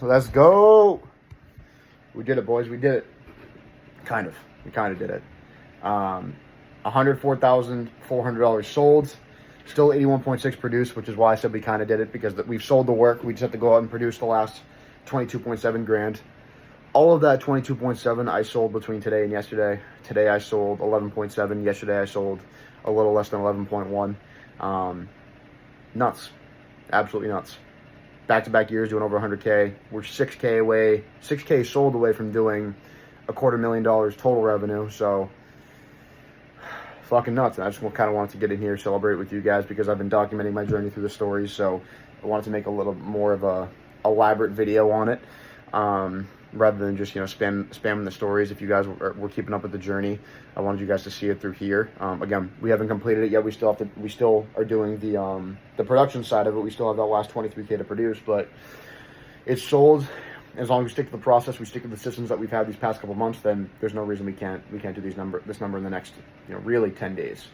Let's go. We did it, boys. We did it. Kind of. We kind of did it. $104,400 sold. Still 81.6 produced, which is why I said we kind of did it, because we've sold the work. We just have to go out and produce the last 22.7 grand. All of that 22.7 I sold between today and yesterday. Today I sold 11.7. Yesterday I sold a little less than 11.1. Nuts. Absolutely nuts. Back-to-back years doing over 100K. We're 6K sold away from doing $250,000 total revenue. So fucking nuts. And I just kind of wanted to get in here, celebrate with you guys, because I've been documenting my journey through the stories. So I wanted to make a little more of a elaborate video on it, rather than just, spamming the stories. If you guys were keeping up with the journey, I wanted you guys to see it through here. Again, we haven't completed it yet. We still are doing the production side of it. We still have that last 23K to produce, but it's sold. As long as we stick to the process, we stick to the systems that we've had these past couple months, then there's no reason we can't do this number in the next, really 10 days.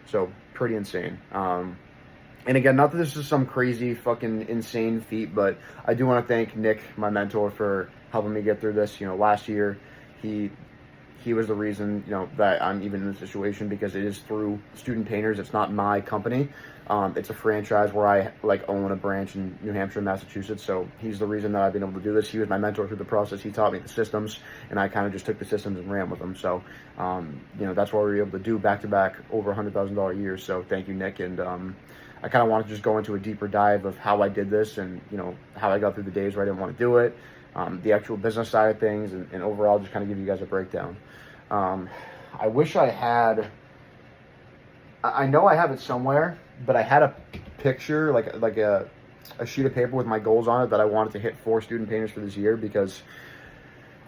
So pretty insane. And again, not that this is some crazy fucking insane feat, but I do want to thank Nick, my mentor, for helping me get through this. Last year, he was the reason, that I'm even in this situation, because it is through Student Painters. It's not my company. It's a franchise where I own a branch in New Hampshire, Massachusetts. So he's the reason that I've been able to do this. He was my mentor through the process. He taught me the systems, and I kind of just took the systems and ran with them. So, that's why we were able to do back-to-back over $100,000 years. So thank you, Nick. And I kind of want to just go into a deeper dive of how I did this, and, how I got through the days where I didn't want to do it, the actual business side of things, and overall just kind of give you guys a breakdown. I wish I had, I know I have it somewhere, but I had a picture, like a sheet of paper with my goals on it that I wanted to hit 4 Student Painters for this year, because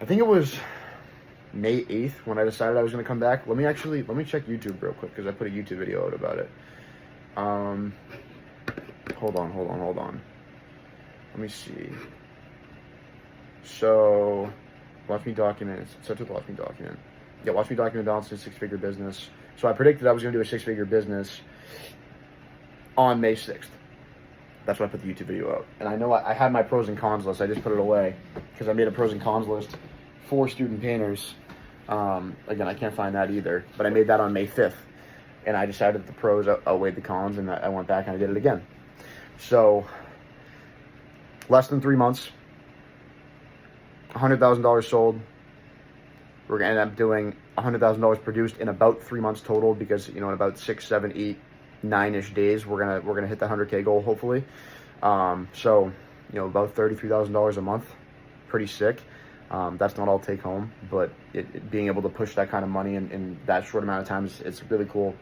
I think it was May 8th when I decided I was going to come back. Let me check YouTube real quick, because I put a YouTube video out about it. Hold on. Let me see. So, watch me document. It's such a watch me document. Yeah, watch me document balance in 6-figure business. So I predicted I was going to do a 6-figure business on May 6th. That's why I put the YouTube video out. And I know I had my pros and cons list. I just put it away because I made a pros and cons list for Student Painters. Again, I can't find that either. But I made that on May 5th. And I decided that the pros outweighed the cons, and I went back and I did it again. So, less than 3 months, $100,000 sold. We're going to end up doing $100,000 produced in about 3 months total, because, in about 6, 7, 8, 9-ish days, we're gonna hit the 100K goal, hopefully. So, about $33,000 a month, pretty sick. That's not all take home, but being able to push that kind of money in that short amount of time it's a really cool,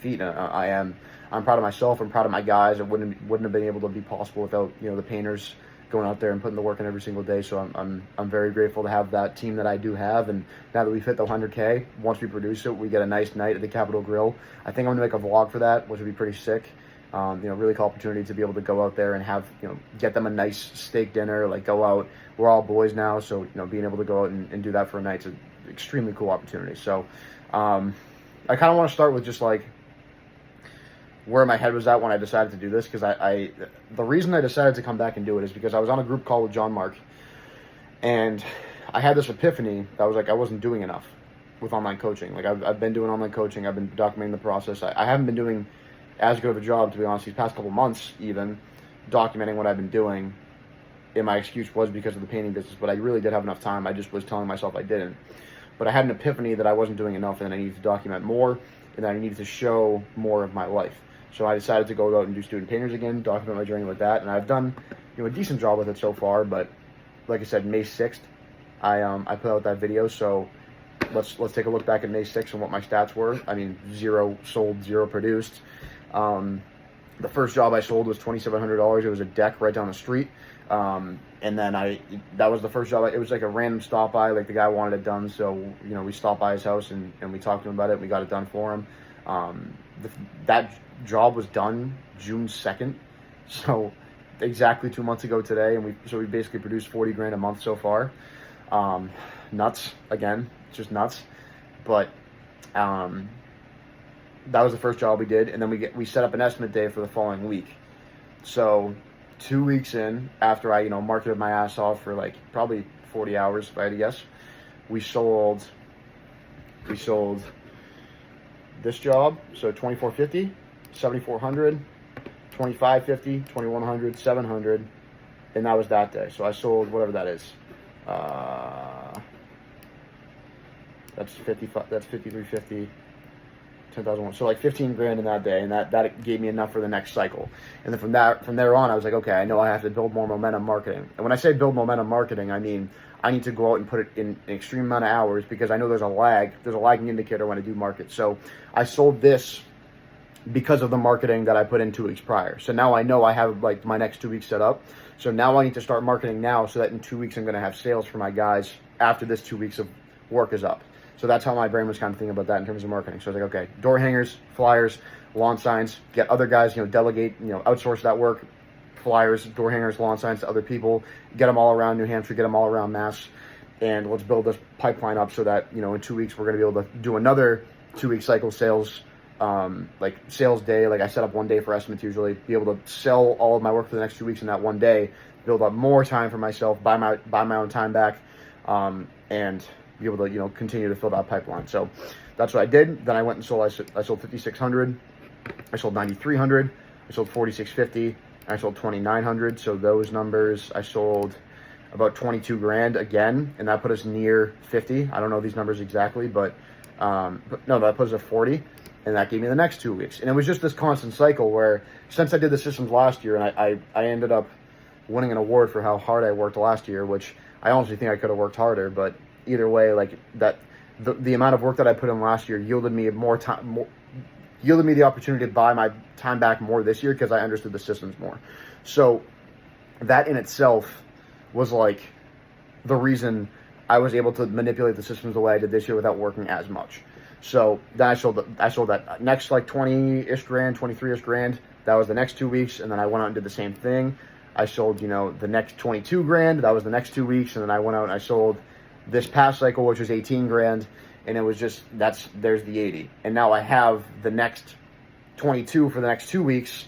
feat. I'm proud of myself. I'm proud of my guys. It wouldn't have been able to be possible without, the painters going out there and putting the work in every single day. So I'm very grateful to have that team that I do have. And now that we've hit the 100K, once we produce it, we get a nice night at the Capitol Grill. I think I'm gonna make a vlog for that, which would be pretty sick. Really cool opportunity to be able to go out there and have, get them a nice steak dinner, go out. We're all boys now, so, being able to go out and do that for a night is an extremely cool opportunity. So, I kind of want to start with just where my head was at when I decided to do this, because the reason I decided to come back and do it is because I was on a group call with John Mark, and I had this epiphany that I was I wasn't doing enough with online coaching. I've been doing online coaching. I've been documenting the process. I haven't been doing as good of a job, to be honest, these past couple months, even documenting what I've been doing. And my excuse was because of the painting business, but I really did have enough time. I just was telling myself I didn't. But I had an epiphany that I wasn't doing enough, and I needed to document more, and that I needed to show more of my life. So I decided to go out and do Student Painters again, document my journey with that, and I've done, a decent job with it so far. But like I said, May 6th, I put out that video. So let's take a look back at May 6th and what my stats were. I mean, 0 sold, 0 produced. The first job I sold was $2,700. It was a deck right down the street. And then that was the first job. It was a random stop by, the guy wanted it done. So, we stopped by his house and we talked to him about it. We got it done for him. That job was done June 2nd. So exactly 2 months ago today. And we basically produced 40 grand a month so far. Nuts again, just nuts. But, that was the first job we did, and then we set up an estimate day for the following week. So 2 weeks in, after I, marketed my ass off for like probably 40 hours, if I had to guess, we sold this job, so 2450, 7400, 2550, 2100, 700, and that was that day. So I sold whatever that is. That's 55. That's 5350. 10,001. So like 15 grand in that day, and that gave me enough for the next cycle. And then from there on, I was like, okay, I know I have to build more momentum marketing. And when I say build momentum marketing, I mean I need to go out and put it in an extreme amount of hours, because I know there's a lagging indicator when I do market. So I sold this because of the marketing that I put in 2 weeks prior. So now I know I have like my next 2 weeks set up. So now I need to start marketing now, so that in 2 weeks I'm going to have sales for my guys after this 2 weeks of work is up. So that's how my brain was kind of thinking about that in terms of marketing. So I was like, okay, door hangers, flyers, lawn signs, get other guys, delegate, outsource that work, flyers, door hangers, lawn signs to other people, get them all around New Hampshire, get them all around Mass, and let's build this pipeline up so that, in 2 weeks we're going to be able to do another 2 week cycle sales, like sales day. Like I set up 1 day for estimates usually, be able to sell all of my work for the next 2 weeks in that 1 day, build up more time for myself, buy my own time back, and be able to, continue to fill that pipeline. So that's what I did. Then I went and sold, I sold 5,600, I sold 9,300, I sold 4,650, I sold 2,900. So those numbers, I sold about 22 grand again, and that put us near 50. I don't know these numbers exactly, but no, that put us at 40, and that gave me the next 2 weeks. And it was just this constant cycle where, since I did the systems last year, and I ended up winning an award for how hard I worked last year, which I honestly think I could have worked harder, but either way, like that, the amount of work that I put in last year yielded me yielded me the opportunity to buy my time back more this year, because I understood the systems more. So that in itself was like the reason I was able to manipulate the systems the way I did this year without working as much. So then I sold that next like 20-ish grand, 23-ish grand. That was the next 2 weeks, and then I went out and did the same thing. I sold, the next 22 grand. That was the next 2 weeks, and then I went out and I sold this past cycle, which was 18 grand, and it was just, there's the 80. And now I have the next 22 for the next 2 weeks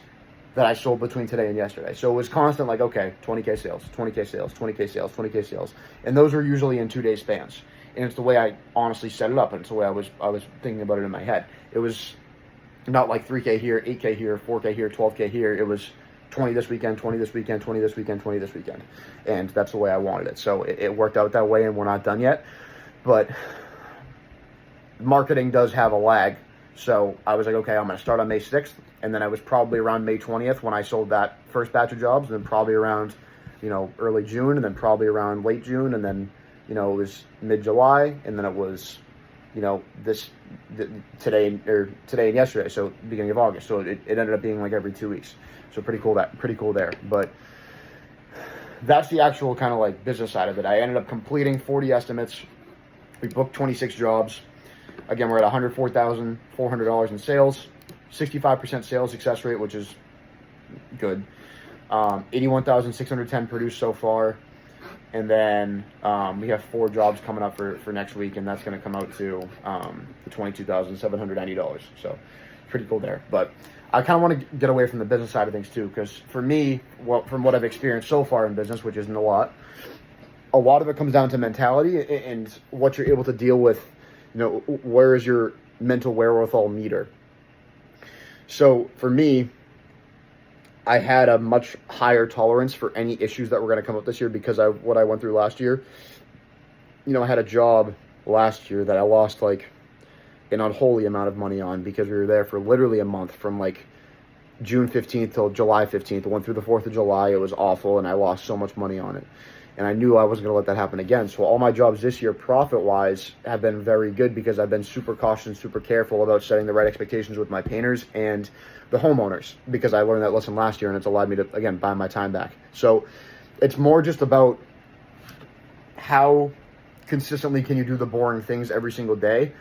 that I sold between today and yesterday. So it was constant, like, okay, 20K sales, 20K sales, 20K sales, 20K sales. And those are usually in 2 day spans. And it's the way I honestly set it up, and it's the way I was thinking about it in my head. It was not like 3K here, 8K here, 4K here, 12K here. It was 20 this weekend, 20 this weekend, 20 this weekend, 20 this weekend. And that's the way I wanted it. So it worked out that way, and we're not done yet. But marketing does have a lag. So I was like, okay, I'm going to start on May 6th. And then I was probably around May 20th when I sold that first batch of jobs. And then probably around, early June. And then probably around late June. And then, it was mid-July. And then it was, today and yesterday. So beginning of August. So it ended up being like every 2 weeks. So pretty cool there. But that's the actual kind of like business side of it. I ended up completing 40 estimates. We booked 26 jobs. Again, we're at $104,400 in sales, 65% sales success rate, which is good. 81,610 produced so far. And then we have 4 jobs coming up for next week, and that's going to come out to the $22,790. So pretty cool there. But I kind of want to get away from the business side of things too, because for me, from what I've experienced so far in business, which isn't a lot of it comes down to mentality and what you're able to deal with. Where is your mental wherewithal meter? So for me, I had a much higher tolerance for any issues that were going to come up this year because of what I went through last year. I had a job last year that I lost like an unholy amount of money on because we were there for literally a month, from like June 15th till July 15th. I went through the 4th of July. It was awful, and I lost so much money on it. And I knew I wasn't going to let that happen again. So all my jobs this year, profit-wise, have been very good because I've been super cautious, super careful about setting the right expectations with my painters and the homeowners, because I learned that lesson last year, and it's allowed me to, again, buy my time back. So it's more just about how consistently can you do the boring things every single day.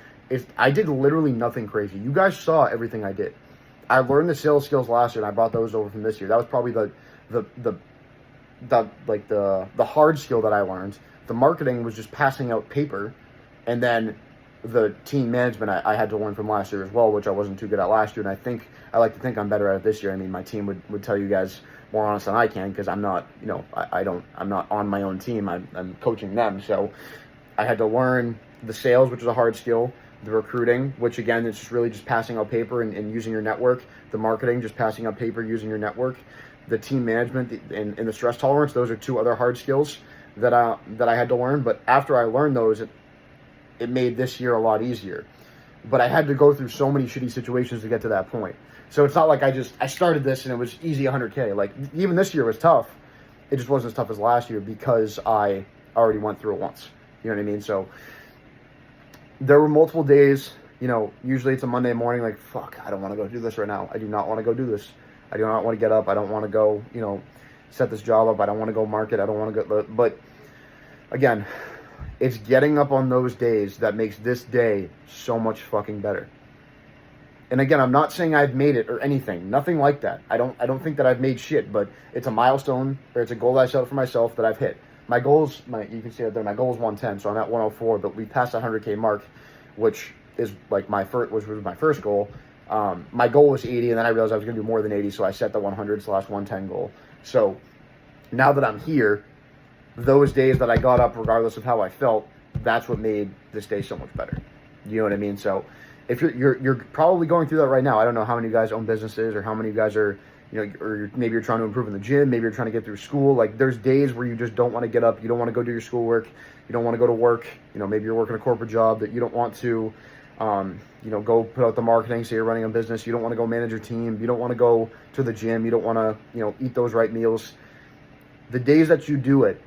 I did literally nothing crazy. You guys saw everything I did. I learned the sales skills last year, and I brought those over from this year. That was probably the hard skill that I learned. The marketing was just passing out paper, and then the team management I had to learn from last year as well, which I wasn't too good at last year, and I like to think I'm better at it this year. I mean, my team would tell you guys more honest than I can because I'm not, I'm not on my own team. I'm coaching them. So I had to learn the sales, which is a hard skill, the recruiting, which again, it's just really just passing out paper and using your network, the marketing, just passing out paper, using your network, the team management and the stress tolerance. Those are two other hard skills that I had to learn. But after I learned those, it made this year a lot easier. But I had to go through so many shitty situations to get to that point. So it's not like I started this and it was easy 100K. Like even this year was tough. It just wasn't as tough as last year because I already went through it once. You know what I mean? So there were multiple days, usually it's a Monday morning, like, fuck, I don't want to go do this right now. I do not want to go do this. I do not want to get up. I don't want to go, set this job up. I don't want to go market. I don't want to go. But again, it's getting up on those days that makes this day so much fucking better. And again, I'm not saying I've made it or anything. Nothing like that. I don't think that I've made shit, but it's a milestone or it's a goal that I set for myself that I've hit. My goals, you can see it there, my goal is 110, so I'm at 104, but we passed the 100K mark, which is like was my first goal. My goal was 80, and then I realized I was going to do more than 80, so I set the 100/110 goal. So now that I'm here, those days that I got up, regardless of how I felt, that's what made this day so much better. You know what I mean? So if you're probably going through that right now. I don't know how many of you guys own businesses or how many of you guys are, or maybe you're trying to improve in the gym, maybe you're trying to get through school. Like there's days where you just don't want to get up, you don't want to go do your schoolwork, you don't want to go to work, maybe you're working a corporate job that you don't want to, go put out the marketing, say you're running a business, you don't want to go manage your team, you don't want to go to the gym, you don't want to, eat those right meals. The days that you do it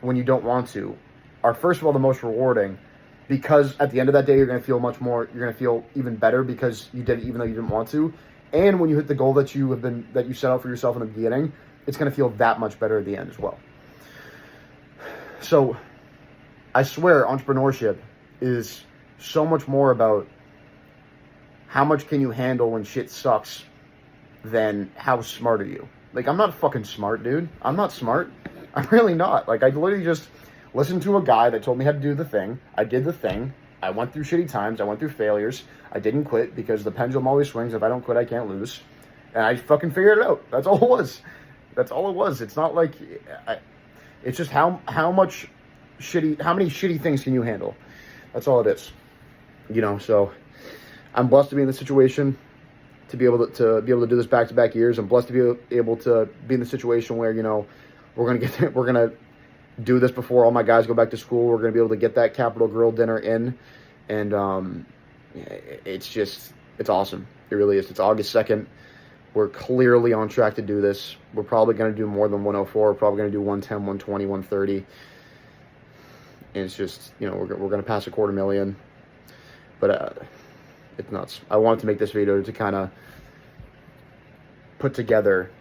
when you don't want to are first of all the most rewarding, because at the end of that day, you're going to feel you're going to feel even better because you did it even though you didn't want to. And when you hit the goal that you set out for yourself in the beginning, it's going to feel that much better at the end as well. So I swear entrepreneurship is so much more about how much can you handle when shit sucks than how smart are you. Like, I'm not fucking smart, dude. I'm not smart. I'm really not. Like, I literally just listened to a guy that told me how to do the thing. I did the thing. I went through shitty times. I went through failures. I didn't quit because the pendulum always swings. If I don't quit, I can't lose. And I fucking figured it out. That's all it was. That's all it was. It's not like, it's just how many shitty things can you handle? That's all it is. So I'm blessed to be in this situation, to be able to do this back-to-back years. I'm blessed to be able to be in the situation where, we're going to do this before all my guys go back to school. We're going to be able to get that Capital Grille dinner in. And it's awesome. It really is. It's August 2nd. We're clearly on track to do this. We're probably going to do more than 104. We're probably going to do 110, 120, 130. And it's just, we're going to pass $250,000. But it's nuts. I wanted to make this video to kind of put together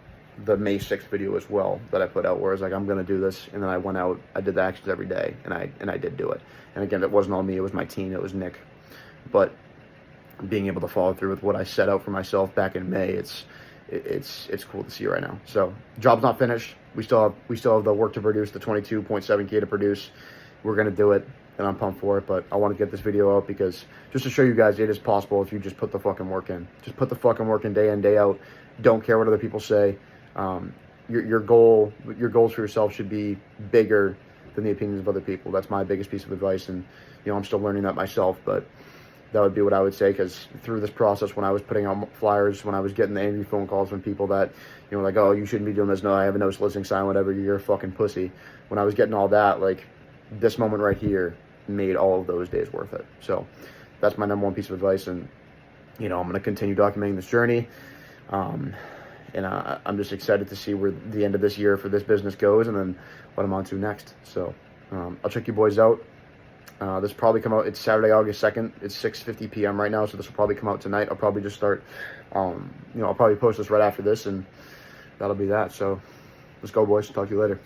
the May 6th video as well that I put out, where I was like, I'm going to do this. And then I went out, I did the actions every day, and I did do it. And again, it wasn't all me, it was my team, it was Nick. But being able to follow through with what I set out for myself back in May, it's cool to see right now. So job's not finished. We still have the work to produce, the 22.7K to produce. We're going to do it, and I'm pumped for it. But I want to get this video out because just to show you guys it is possible if you just put the fucking work in. Just put the fucking work in day out. Don't care what other people say. Your goals for yourself should be bigger than the opinions of other people. That's my biggest piece of advice, and I'm still learning that myself, but that would be what I would say, because through this process, when I was putting out flyers, when I was getting the angry phone calls from people that, like, oh, you shouldn't be doing this, no, I have a no soliciting sign, whatever, you're a fucking pussy. When I was getting all that, like, this moment right here made all of those days worth it. So that's my number one piece of advice, and, I'm going to continue documenting this journey. And I'm just excited to see where the end of this year for this business goes, and then what I'm on to next. So I'll check you boys out. This will probably come out. It's Saturday, August 2nd. It's 6:50 p.m. right now, so this will probably come out tonight. I'll probably just start, I'll probably post this right after this, and that'll be that. So let's go, boys. Talk to you later.